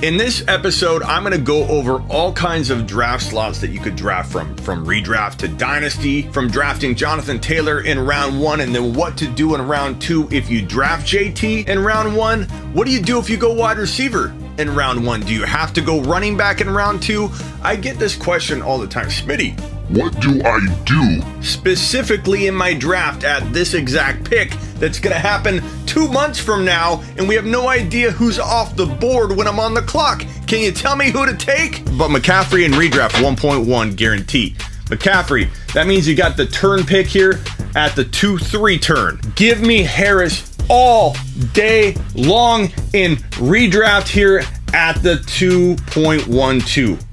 In this episode, I'm going to go over all kinds of draft slots that you could draft from redraft to dynasty, from drafting Jonathan Taylor in round 1, and then what to do in round 2 if you draft JT in round 1. What do you do if you go wide receiver in round 1? Do you have to go running back in round 2? I get this question all the time. Smitty, what do I do? Specifically in my draft at this exact pick that's going to happen 2 months from now, and we have no idea who's off the board when I'm on the clock. Can you tell me who to take? But McCaffrey and redraft 1.1 guarantee. McCaffrey, that means you got the turn pick here at the 2-3 turn. Give me Harris all day long in redraft here at the 2.12.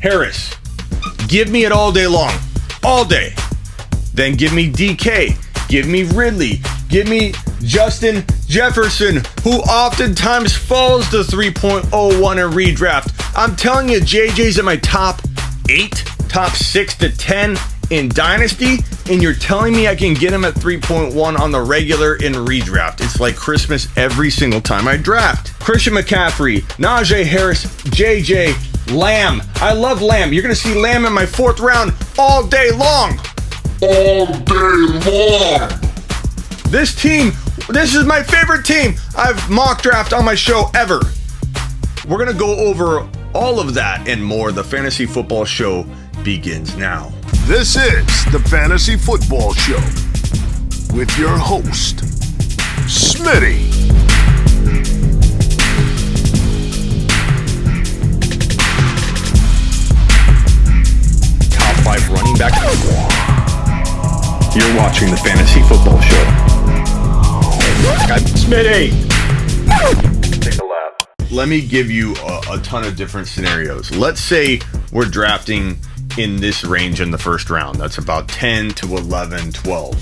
Harris, give me it all day long, all day. Then give me DK, give me Ridley, give me Justin Jefferson, who oftentimes falls to 3.01 in redraft. I'm telling you, JJ's in my top 8, top 6 to 10 in Dynasty, and you're telling me I can get him at 3.1 on the regular in redraft. It's like Christmas every single time I draft. Christian McCaffrey, Najee Harris, JJ, Lamb. I love Lamb. You're going to see Lamb in my 4th round all day long. All day long. This team, this is my favorite team. I've mock draft on my show ever. We're going to go over all of that and more. The Fantasy Football Show begins now. This is the Fantasy Football Show with your host, Smitty. Top 5 running back. You're watching the Fantasy Football Show. I'm Smitty. Take a lap. Let me give you a ton of different scenarios. Let's say we're drafting in this range in the first round. That's about 10 to 11, 12.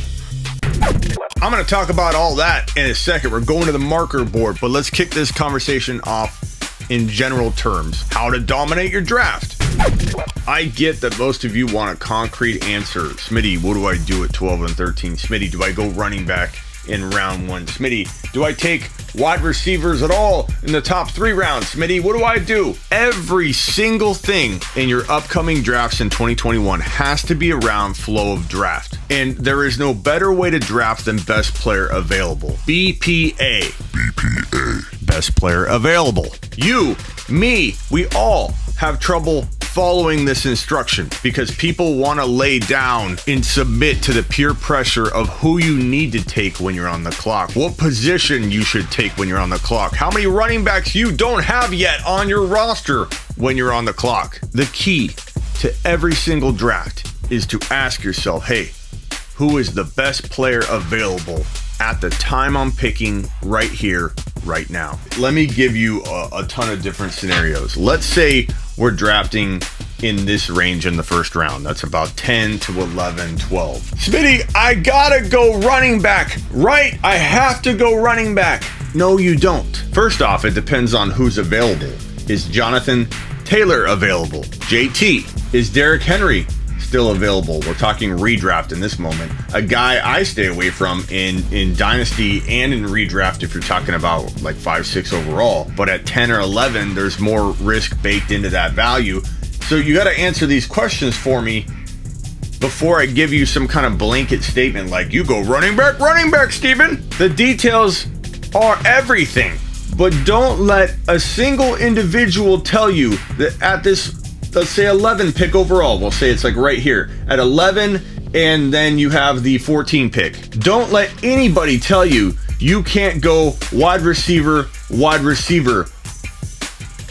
I'm going to talk about all that in a second. We're going to the marker board, but let's kick this conversation off in general terms. How to dominate your draft. I get that most of you want a concrete answer. Smitty, what do I do at 12 and 13? Smitty, do I go running back in round 1? Smitty, do I take wide receivers at all in the top 3 rounds? Smitty, what do I do? Every single thing in your upcoming drafts in 2021 has to be around flow of draft. And there is no better way to draft than best player available. BPA. BPA. Best player available. You, me, we all have trouble following this instruction because people want to lay down and submit to the peer pressure of who you need to take when you're on the clock, what position you should take when you're on the clock, how many running backs you don't have yet on your roster when you're on the clock. The key to every single draft is to ask yourself, hey, who is the best player available at the time I'm picking right here, right now? Let me give you a ton of different scenarios. Let's say we're drafting in this range in the first round. That's about 10 to 11, 12. Smitty, I gotta go running back, right? I have to go running back. No, you don't. First off, it depends on who's available. Is Jonathan Taylor available? JT, is Derrick Henry still available? We're talking redraft in this moment. A guy I stay away from in Dynasty and in redraft if you're talking about like 5-6 overall. But at 10 or 11, there's more risk baked into that value. So you got to answer these questions for me before I give you some kind of blanket statement like, you go running back, Steven. The details are everything. But don't let a single individual tell you that at this, let's say 11 pick overall, we'll say it's like right here at 11, and then you have the 14 pick. Don't let anybody tell you you can't go wide receiver,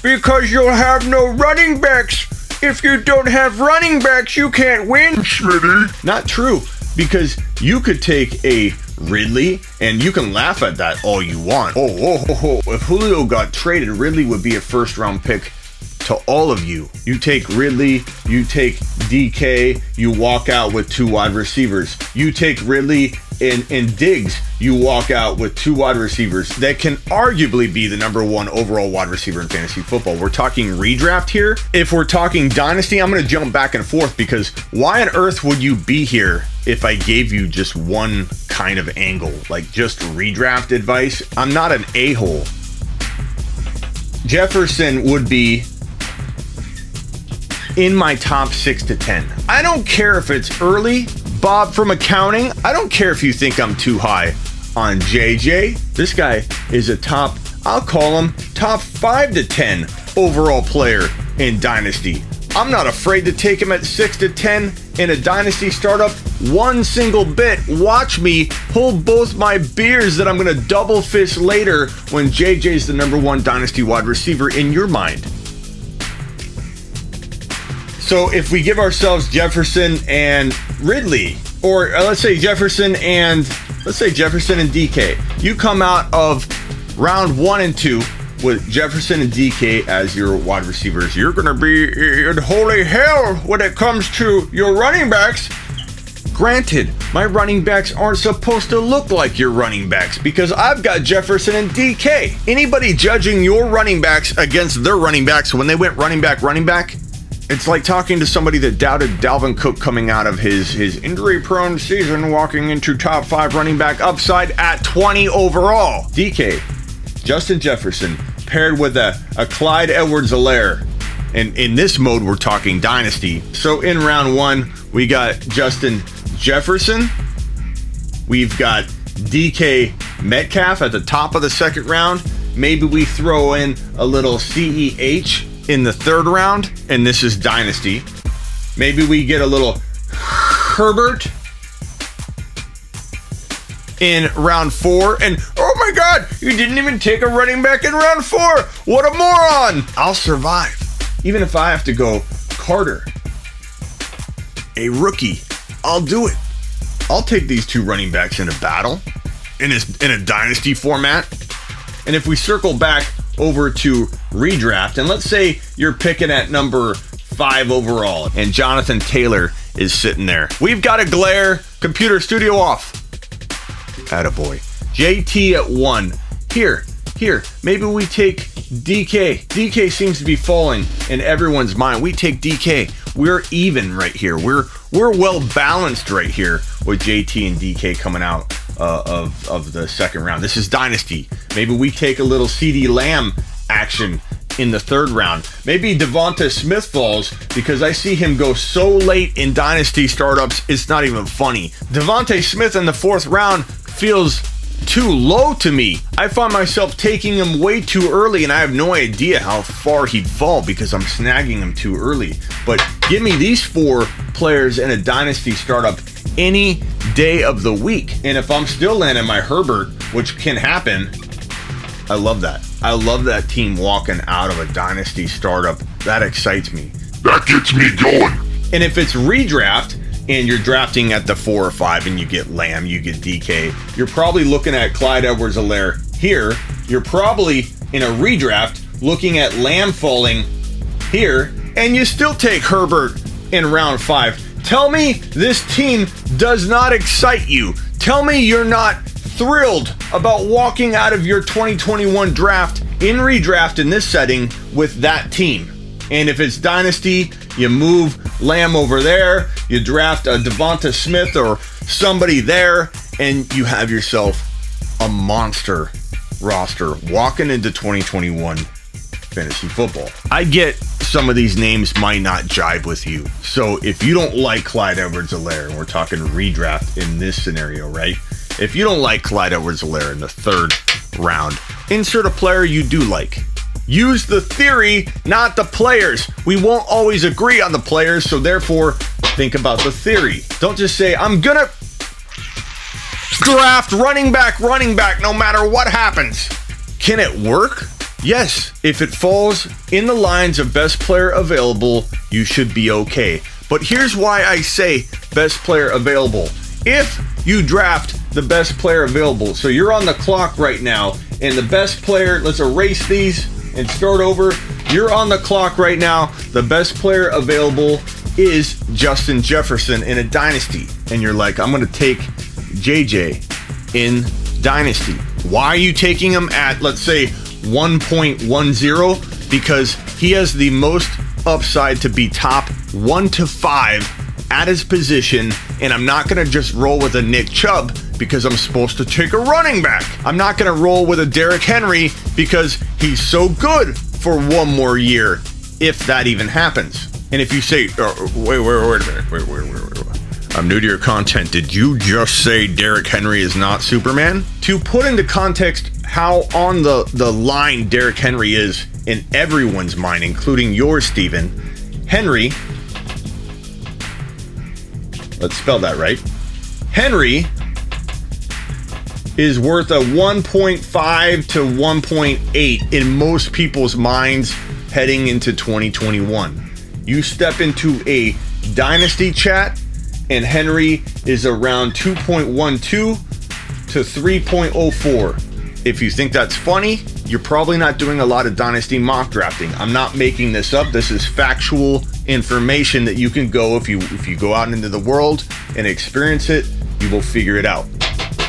because you'll have no running backs. If you don't have running backs, you can't win. Smitty. Not true, because you could take a Ridley, and you can laugh at that all you want. If Julio got traded, Ridley would be a first round pick to all of you. You take Ridley, you take DK, you walk out with 2 wide receivers. You take Ridley and Diggs, you walk out with 2 wide receivers that can arguably be the number 1 overall wide receiver in fantasy football. We're talking redraft here. If we're talking dynasty, I'm going to jump back and forth because why on earth would you be here if I gave you just one kind of angle, like just redraft advice? I'm not an a-hole. Jefferson would be in my top 6 to 10. I don't care if it's early, Bob from accounting. I don't care if you think I'm too high on JJ. This guy is a top, I'll call him top 5 to 10 overall player in Dynasty. I'm not afraid to take him at 6 to 10 in a Dynasty startup one single bit. Watch me hold both my beers that I'm going to double fist later when JJ's the number 1 Dynasty wide receiver in your mind. So if we give ourselves Jefferson and Ridley, or let's say Jefferson and DK, you come out of round 1 and 2 with Jefferson and DK as your wide receivers. You're going to be in holy hell when it comes to your running backs. Granted, my running backs aren't supposed to look like your running backs because I've got Jefferson and DK. Anybody judging your running backs against their running backs when they went running back, it's like talking to somebody that doubted Dalvin Cook coming out of his injury-prone season, walking into top 5 running back upside at 20 overall. DK, Justin Jefferson, paired with a Clyde Edwards-Helaire. And in this mode, we're talking Dynasty. So in round 1, we got Justin Jefferson. We've got DK Metcalf at the top of the 2nd round. Maybe we throw in a little CEH in the 3rd round, and this is Dynasty. Maybe we get a little Herbert in round 4, and oh my God, you didn't even take a running back in round 4. What a moron! I'll survive. Even if I have to go Carter, a rookie, I'll do it. I'll take these 2 running backs in a battle in a Dynasty format. And if we circle back over to redraft, and let's say you're picking at number 5 overall, and Jonathan Taylor is sitting there. We've got a glare. Computer studio off. Attaboy. JT at 1. Here. Maybe we take DK. DK seems to be falling in everyone's mind. We take DK. We're even right here. We're well balanced right here with JT and DK coming out of the 2nd round. This is Dynasty. Maybe we take a little CeeDee Lamb action in the 3rd round. Maybe DeVonta Smith falls because I see him go so late in Dynasty startups, it's not even funny. DeVonta Smith in the 4th round feels too low to me. I find myself taking him way too early, and I have no idea how far he'd fall because I'm snagging him too early. But give me these 4 players in a Dynasty startup any day of the week. And if I'm still landing my Herbert, which can happen, I love that. I love that team walking out of a Dynasty startup. That excites me. That gets me going. And if it's redraft, and you're drafting at the 4 or 5 and you get Lamb, you get DK, you're probably looking at Clyde Edwards-Helaire here. You're probably in a redraft looking at Lamb falling here, and you still take Herbert in round 5. Tell me this team does not excite you. Tell me you're not thrilled about walking out of your 2021 draft in redraft in this setting with that team. And if it's Dynasty, you move Lamb over there, you draft a DeVonta Smith or somebody there, and you have yourself a monster roster walking into 2021 fantasy football. I get some of these names might not jive with you. So if you don't like Clyde Edwards-Helaire, and we're talking redraft in this scenario, right? If you don't like Clyde Edwards-Helaire in the 3rd round, insert a player you do like. Use the theory, not the players. We won't always agree on the players, so therefore, think about the theory. Don't just say, I'm gonna draft running back, no matter what happens. Can it work? Yes. If it falls in the lines of best player available, you should be okay. But here's why I say best player available. If you draft the best player available, so you're on the clock right now, and the best player, let's erase these and start over. You're on the clock right now. The best player available is Justin Jefferson in a Dynasty. And you're like, I'm going to take JJ in Dynasty. Why are you taking him at, let's say, 1.10? Because he has the most upside to be top 1 to 5 at his position. And I'm not going to just roll with a Nick Chubb because I'm supposed to take a running back. I'm not going to roll with a Derrick Henry because he's so good for one more year, if that even happens. And if you say, wait a minute, I'm new to your content. Did you just say Derrick Henry is not Superman? To put into context how on the line Derrick Henry is in everyone's mind, including yours, Steven, Henry, let's spell that right. Henry is worth a 1.5 to 1.8 in most people's minds heading into 2021. You step into a Dynasty chat and Henry is around 2.12 to 3.04. If you think that's funny, you're probably not doing a lot of Dynasty mock drafting. I'm not making this up. This is factual information that you can go, if you go out into the world and experience it, you will figure it out.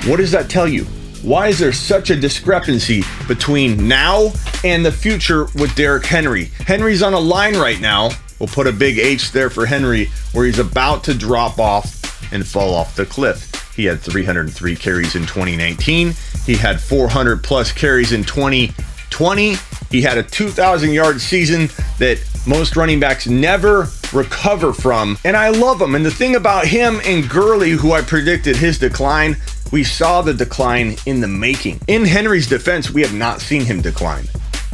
What does that tell you? Why is there such a discrepancy between now and the future with Derrick Henry? Henry's on a line right now. We'll put a big H there for Henry, where he's about to drop off and fall off the cliff. He had 303 carries in 2019. He had 400 plus carries in 2020. He had a 2,000-yard season that most running backs never recover from. And I love him. And the thing about him and Gurley, who I predicted his decline, we saw the decline in the making. In Henry's defense, we have not seen him decline.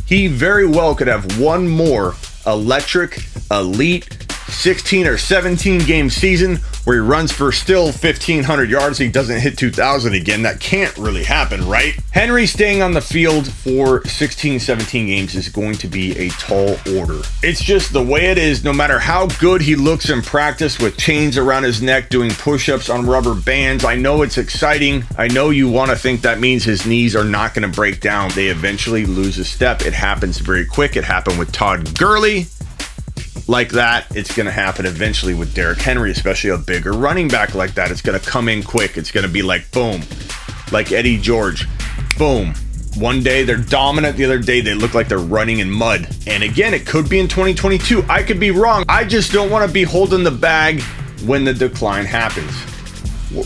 He very well could have one more electric, elite, 16 or 17 game season where he runs for still 1,500 yards. He doesn't hit 2,000 again. That can't really happen, right? Henry staying on the field for 16, 17 games is going to be a tall order. It's just the way it is. No matter how good he looks in practice with chains around his neck, doing push-ups on rubber bands, I know it's exciting. I know you want to think that means his knees are not going to break down. They eventually lose a step. It happens very quick. It happened with Todd Gurley. Like that, it's going to happen eventually with Derrick Henry, especially a bigger running back like that. It's going to come in quick. It's going to be like boom, like Eddie George, boom. One day they're dominant, the other day they look like they're running in mud. And again, it could be in 2022. I could be wrong. I just don't want to be holding the bag when the decline happens.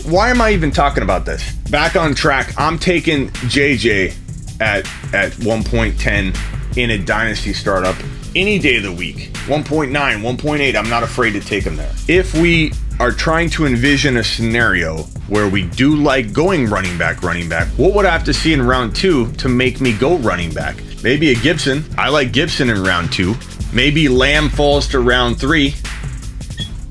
Why am I even talking about this? Back on track, I'm taking JJ at 1.10 in a Dynasty startup any day of the week. 1.9, 1.8, I'm not afraid to take him there. If we are trying to envision a scenario where we do like going running back, what would I have to see in round 2 to make me go running back? Maybe a Gibson. I like Gibson in round 2. Maybe Lamb falls to round 3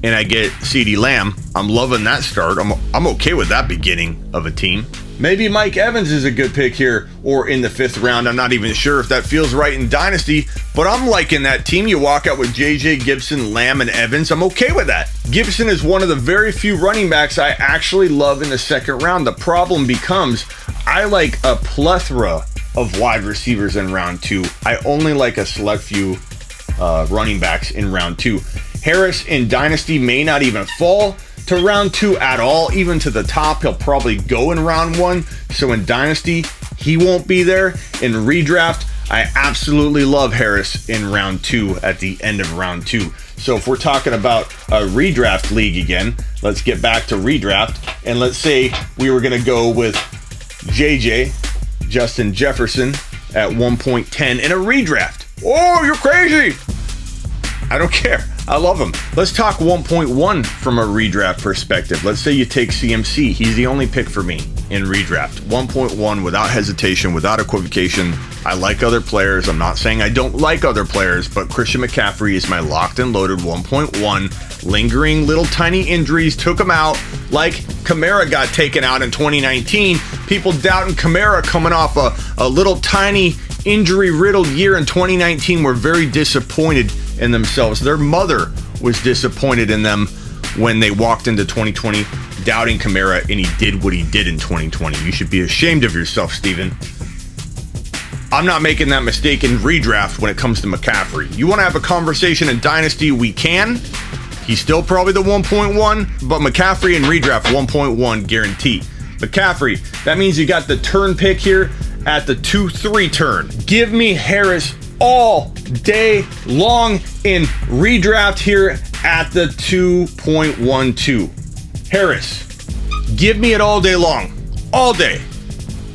and I get CeeDee Lamb. I'm loving that start. I'm okay with that beginning of a team. Maybe Mike Evans is a good pick here, or in the 5th round. I'm not even sure if that feels right in Dynasty, but I'm liking that team. You walk out with JJ, Gibson, Lamb, and Evans. I'm okay with that. Gibson is one of the very few running backs I actually love in the 2nd round. The problem becomes I like a plethora of wide receivers in round 2. I only like a select few running backs in round 2. Harris in Dynasty may not even fall to round 2 at all, even to the top. He'll probably go in round 1. So in Dynasty, he won't be there. In redraft, I absolutely love Harris in round 2 at the end of round 2. So if we're talking about a redraft league again, let's get back to redraft. And let's say we were going to go with JJ, Justin Jefferson, at 1.10 in a redraft. Oh, you're crazy. I don't care. I love him. Let's talk 1.1 from a redraft perspective. Let's say you take CMC. He's the only pick for me in redraft. 1.1 without hesitation, without equivocation. I like other players. I'm not saying I don't like other players, but Christian McCaffrey is my locked and loaded 1.1. Lingering little tiny injuries took him out, like Kamara got taken out in 2019. People doubting Kamara coming off a little tiny injury-riddled year in 2019 were very disappointed in themselves. Their mother was disappointed in them when they walked into 2020 doubting Kamara, and he did what he did in 2020. You should be ashamed of yourself, Steven. I'm not making that mistake in redraft when it comes to McCaffrey. You want to have a conversation in Dynasty, we can. He's still probably the 1.1, but McCaffrey in redraft 1.1 guarantee. McCaffrey, that means you got the turn pick here at the 2-3 turn. Give me Harris all day long in redraft here at the 2.12. Harris, give me it all day long, all day.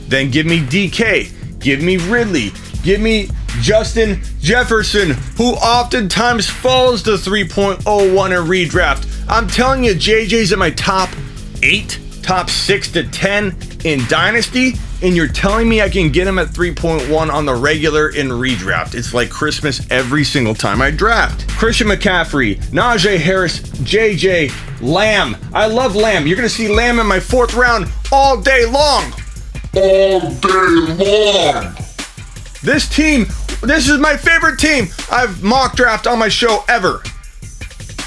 Then give me DK, give me Ridley, give me Justin Jefferson, who oftentimes falls to 3.01 in redraft. I'm telling you, JJ's in my top 8, top 6 to 10 in Dynasty, and you're telling me I can get him at 3.1 on the regular in redraft. It's like Christmas every single time I draft. Christian McCaffrey, Najee Harris, JJ, Lamb. I love Lamb. You're going to see Lamb in my 4th round all day long. All day long. This team, this is my favorite team I've mock draft on my show ever.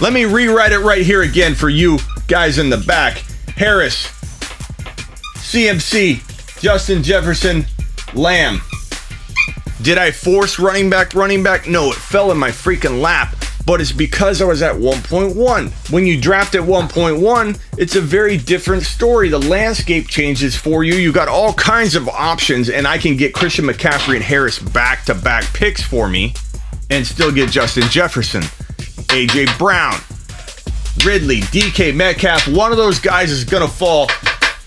Let me rewrite it right here again for you guys in the back. Harris, CMC, Justin Jefferson, Lamb. Did I force running back? No, it fell in my freaking lap, but it's because I was at 1.1. When you draft at 1.1, it's a very different story. The landscape changes for you. You got all kinds of options, and I can get Christian McCaffrey and Harris back-to-back picks for me and still get Justin Jefferson, AJ Brown, Ridley, DK Metcalf. One of those guys is going to fall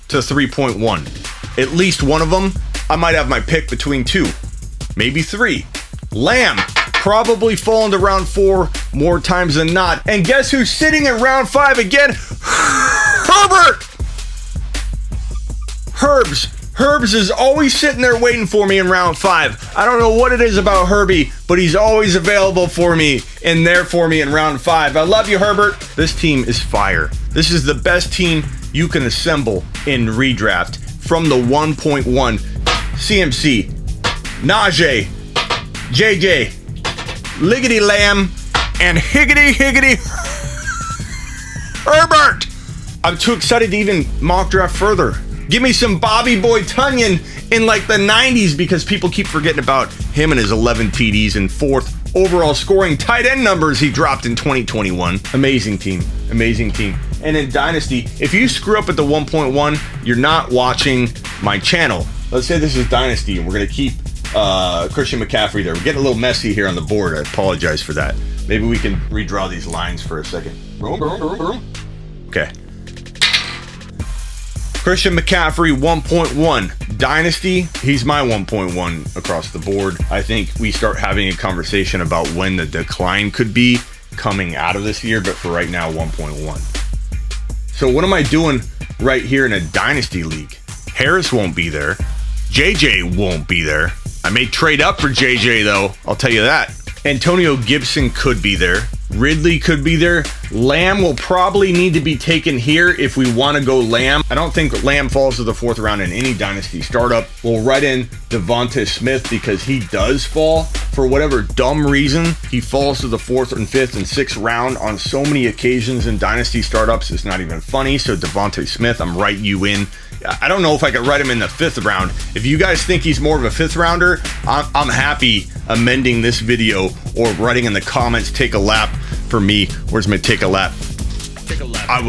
to 3.1. At least one of them, I might have my pick between 2, maybe 3. Lamb, probably falling to round 4 more times than not. And guess who's sitting in round 5 again? Herbert! Herbs is always sitting there waiting for me in round 5. I don't know what it is about Herbie, but he's always available for me and there for me in round 5. I love you, Herbert. This team is fire. This is the best team you can assemble in redraft. From the 1.1, CMC, Najee, JJ, Liggity Lamb, and Higgity Herbert. I'm too excited to even mock draft further. Give me some Bobby Boy Tonyan in like the 90s because people keep forgetting about him and his 11 TDs and 4th overall scoring tight end numbers he dropped in 2021. Amazing team. And in Dynasty, if you screw up at the 1.1, you're not watching my channel. Let's say this is Dynasty and we're going to keep Christian McCaffrey there. We're getting a little messy here on the board. I apologize for that. Maybe we can redraw these lines for a second. Okay. Christian McCaffrey 1.1. Dynasty, he's my 1.1 across the board. I think we start having a conversation about when the decline could be coming out of this year, but for right now, 1.1. So what am I doing right here in a Dynasty league? Harris won't be there. JJ won't be there. I may trade up for JJ though, I'll tell you that. Antonio Gibson could be there. Ridley could be there. Lamb will probably need to be taken here if we want to go Lamb. I don't think Lamb falls to the 4th round in any Dynasty startup. We'll write in DeVonta Smith because he does fall. For whatever dumb reason, he falls to the 4th and 5th and 6th round on so many occasions in Dynasty startups. It's not even funny. So DeVonta Smith, I'm writing you in. I don't know if I could write him in the 5th round. If you guys think he's more of a 5th rounder, I'm happy amending this video or writing in the comments, take a lap for me. Where's my take a lap? I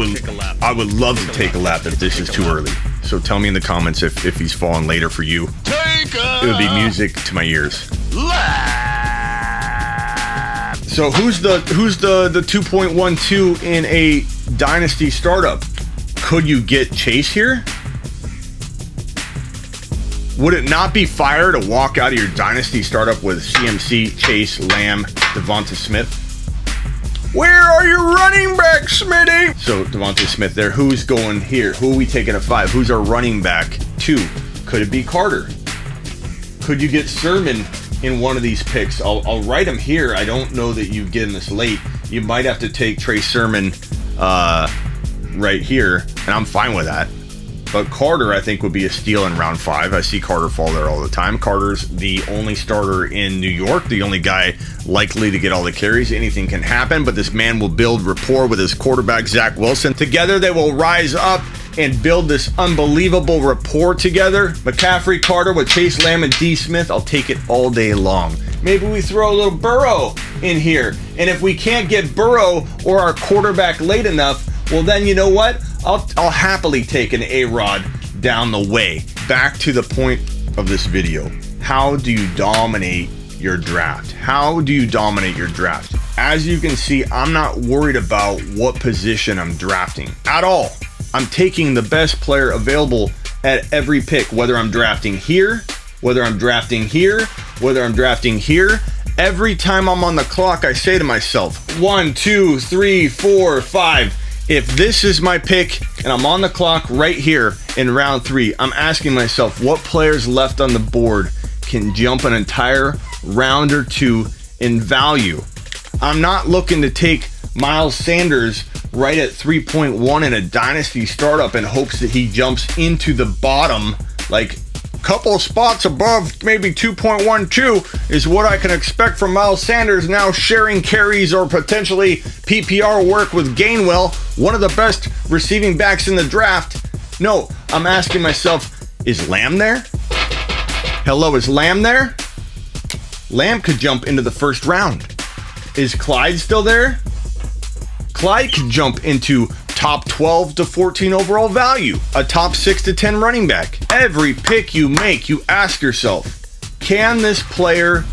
would love to take a lap if this is too early. So tell me in the comments if he's falling later for you. It would be music to my ears. So who's the 2.12 in a Dynasty startup? Could you get Chase here? Would it not be fire to walk out of your Dynasty startup with CMC, Chase, Lamb, DeVonta Smith? Where are your running backs, Smitty? So DeVonta Smith there. Who's going here? Who are we taking at 5? Who's our running back 2? Could it be Carter? Could you get Sermon in one of these picks? I'll write him here. I don't know that you get him this late. You might have to take Trey Sermon right here, and I'm fine with that. But Carter, I think, would be a steal in round 5. I see Carter fall there all the time. Carter's the only starter in New York, the only guy likely to get all the carries. Anything can happen, but this man will build rapport with his quarterback, Zach Wilson. Together, they will rise up and build this unbelievable rapport together. McCaffrey, Carter with Chase Lamb and D. Smith, I'll take it all day long. Maybe we throw a little Burrow in here. And if we can't get Burrow or our quarterback late enough, well, then you know what? I'll happily take an Arob down the way. Back to the point of this video. How do you dominate your draft? How do you dominate your draft? As you can see, I'm not worried about what position I'm drafting at all. I'm taking the best player available at every pick, whether I'm drafting here, whether I'm drafting here, whether I'm drafting here. Every time I'm on the clock, I say to myself, 1, 2, 3, 4, 5. If this is my pick and I'm on the clock right here in round 3, I'm asking myself what players left on the board can jump an entire round or 2 in value. I'm not looking to take Miles Sanders right at 3.1 in a Dynasty startup in hopes that he jumps into the bottom, like couple spots above maybe 2.12 is what I can expect from Miles Sanders now sharing carries or potentially PPR work with Gainwell, one of the best receiving backs in the draft. No, I'm asking myself, is Lamb there? Hello, is Lamb there? Lamb could jump into the first round. Is Clyde still there? Clyde could jump into top 12 to 14 overall value, a top 6 to 10 running back. Every pick you make, you ask yourself, can this player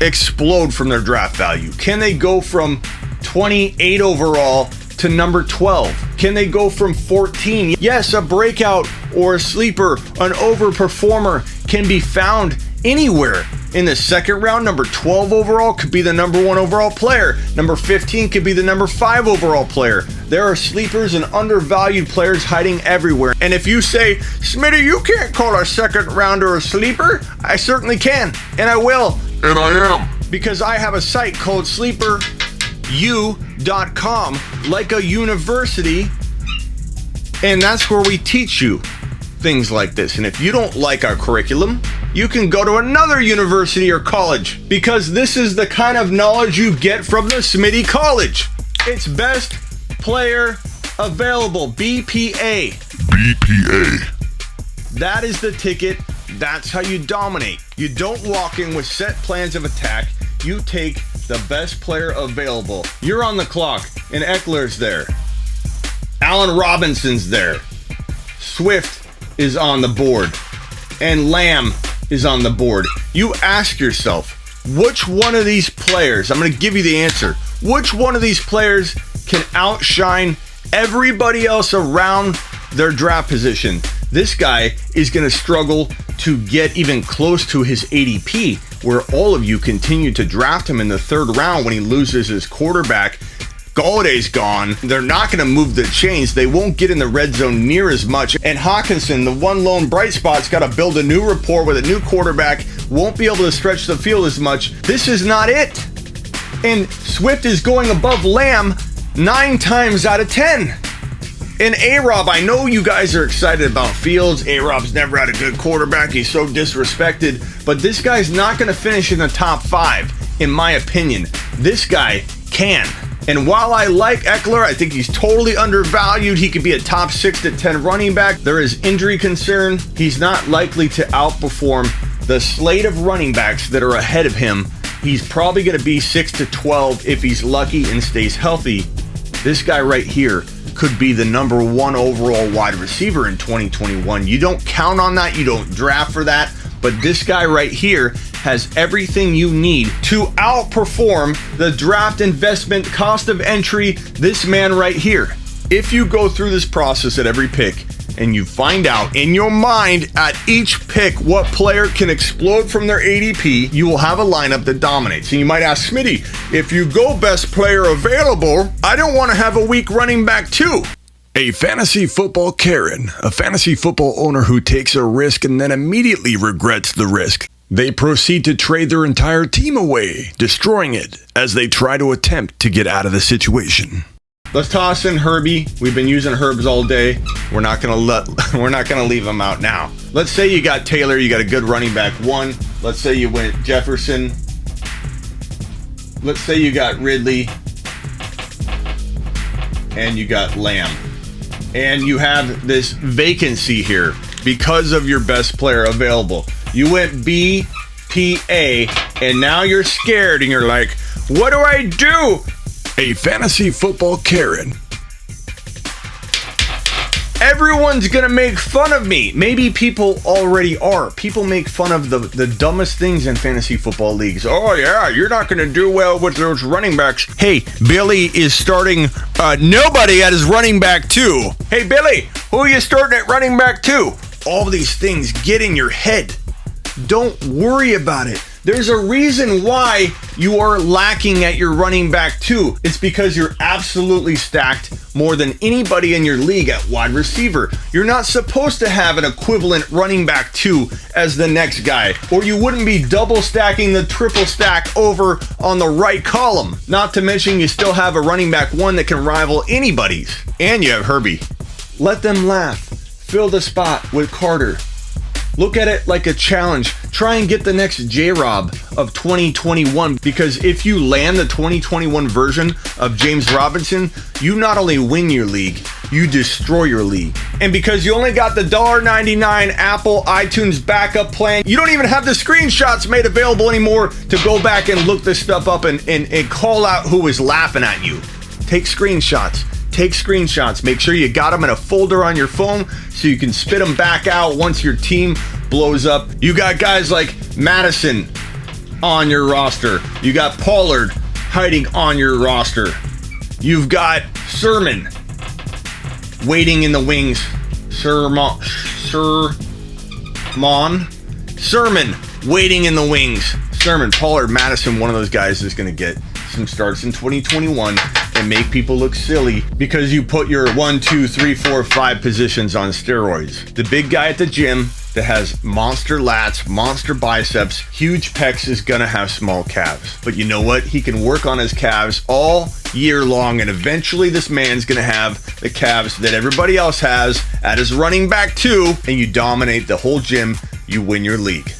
explode from their draft value? Can they go from 28 overall to number 12? Can they go from 14? Yes, a breakout or a sleeper, an overperformer can be found anywhere. In the second round, number 12 overall could be the number 1 overall player. Number 15 could be the number 5 overall player. There are sleepers and undervalued players hiding everywhere. And if you say, Smitty, you can't call a second rounder a sleeper, I certainly can. And I will. And I am. Because I have a site called sleeperu.com, like a university. And that's where we teach you things like this. And if you don't like our curriculum, you can go to another university or college, because this is the kind of knowledge you get from the Smitty College. It's best player available, BPA. BPA. That is the ticket. That's how you dominate. You don't walk in with set plans of attack. You take the best player available. You're on the clock, and Ekeler's there. Allen Robinson's there. Swift is on the board. And Lamb is on the board. You ask yourself, which one of these players, I'm going to give you the answer, which one of these players can outshine everybody else around their draft position? This guy is going to struggle to get even close to his ADP, where all of you continue to draft him in the third round when he loses his quarterback. Galladay's gone. They're not going to move the chains. They won't get in the red zone near as much. And Hawkinson, the one lone bright spot's got to build a new rapport with a new quarterback, won't be able to stretch the field as much. This is not it. And Swift is going above Lamb 9 times out of 10. And Arob, I know you guys are excited about Fields. Arob's never had a good quarterback. He's so disrespected. But this guy's not going to finish in the top 5, in my opinion. This guy can. And while I like Ekeler, I think he's totally undervalued. He could be a top 6 to 10 running back. There is injury concern. He's not likely to outperform the slate of running backs that are ahead of him. He's probably going to be 6 to 12 if he's lucky and stays healthy. This guy right here could be the number 1 overall wide receiver in 2021. You don't count on that. You don't draft for that. But this guy right here has everything you need to outperform the draft investment cost of entry. This man right here. If you go through this process at every pick and you find out in your mind at each pick what player can explode from their ADP, you will have a lineup that dominates. And you might ask, Smitty, if you go best player available, I don't want to have a weak running back too. A fantasy football Karen, a fantasy football owner who takes a risk and then immediately regrets the risk. They proceed to trade their entire team away, destroying it as they try to attempt to get out of the situation. Let's toss in Herbie. We've been using Herbs all day. We're not gonna leave him out now. Let's say you got Taylor, you got a good running back 1. Let's say you went Jefferson. Let's say you got Ridley. And you got Lamb. And you have this vacancy here because of your best player available. You went B, P, A, and now you're scared and you're like, what do I do? A fantasy football Karen. Everyone's gonna make fun of me. Maybe people already are. People make fun of the dumbest things in fantasy football leagues. Oh yeah, you're not gonna do well with those running backs. Hey, Billy is starting nobody at his running back 2. Hey Billy, who are you starting at running back 2? All these things get in your head. Don't worry about it. There's a reason why you are lacking at your running back 2. It's because you're absolutely stacked more than anybody in your league at wide receiver. You're not supposed to have an equivalent running back 2 as the next guy, or you wouldn't be double stacking the triple stack over on the right column. Not to mention you still have a running back 1 that can rival anybody's. And you have Herbie. Let them laugh. Fill the spot with Carter. Look at it like a challenge. Try and get the next J-Rob of 2021, because if you land the 2021 version of James Robinson, you not only win your league, you destroy your league. And because you only got the $1.99 Apple iTunes backup plan, you don't even have the screenshots made available anymore to go back and look this stuff up and call out who was laughing at you. Take screenshots. Take screenshots. Make sure you got them in a folder on your phone so you can spit them back out once your team blows up. You got guys like Mattison on your roster. You got Pollard hiding on your roster. You've got Sermon waiting in the wings. Sermon waiting in the wings. Sermon, Pollard, Mattison, one of those guys is going to get some starts in 2021 and make people look silly because you put your 1, 2, 3, 4, 5 positions on steroids. The big guy at the gym that has monster lats, monster biceps, huge pecs is gonna have small calves. But you know what? He can work on his calves all year long, and eventually this man's gonna have the calves that everybody else has at his running back too, and you dominate the whole gym, you win your league.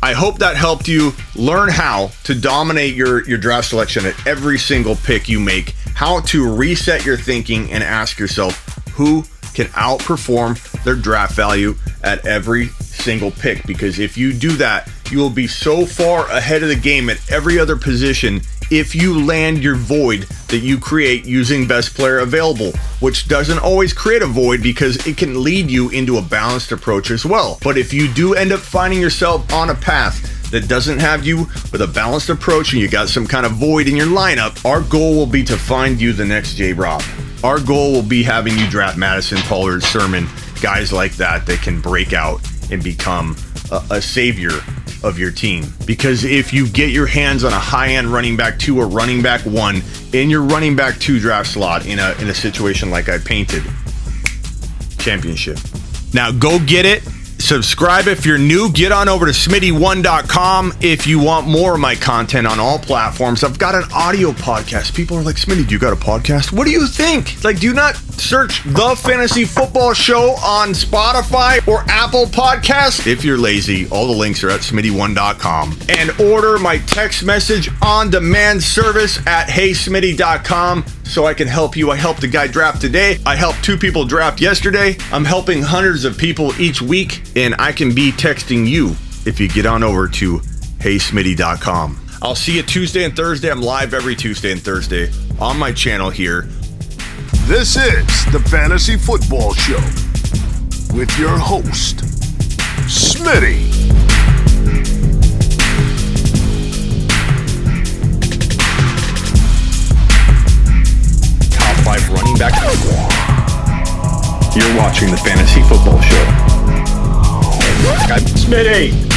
I hope that helped you learn how to dominate your draft selection at every single pick you make, how to reset your thinking and ask yourself who can outperform their draft value at every single pick. Because if you do that, you will be so far ahead of the game at every other position if you land your void that you create using best player available, which doesn't always create a void because it can lead you into a balanced approach as well. But if you do end up finding yourself on a path that doesn't have you with a balanced approach and you got some kind of void in your lineup, our goal will be to find you the next J-Rob. Our goal will be having you draft Mattison, Pollard, Sermon, guys like that can break out and become a savior of your team. Because if you get your hands on a high-end running back 2 or running back 1 in your running back 2 draft slot in a situation like I painted, championship. Now go get it. Subscribe if you're new. Get on over to Smitty1.com if you want more of my content on all platforms. I've got an audio podcast. People are like, Smitty, do you got a podcast? What do you think? Like, do you not search The Fantasy Football Show on Spotify or Apple Podcasts? If you're lazy, all the links are at Smitty1.com. And order my text message on demand service at HeySmitty.com so I can help you. I helped a guy draft today. I helped 2 people draft yesterday. I'm helping hundreds of people each week, and I can be texting you if you get on over to HeySmitty.com. I'll see you Tuesday and Thursday. I'm live every Tuesday and Thursday on my channel here. This is the Fantasy Football Show with your host, Smitty. Top 5 running back. You're watching the Fantasy Football Show. Smitty.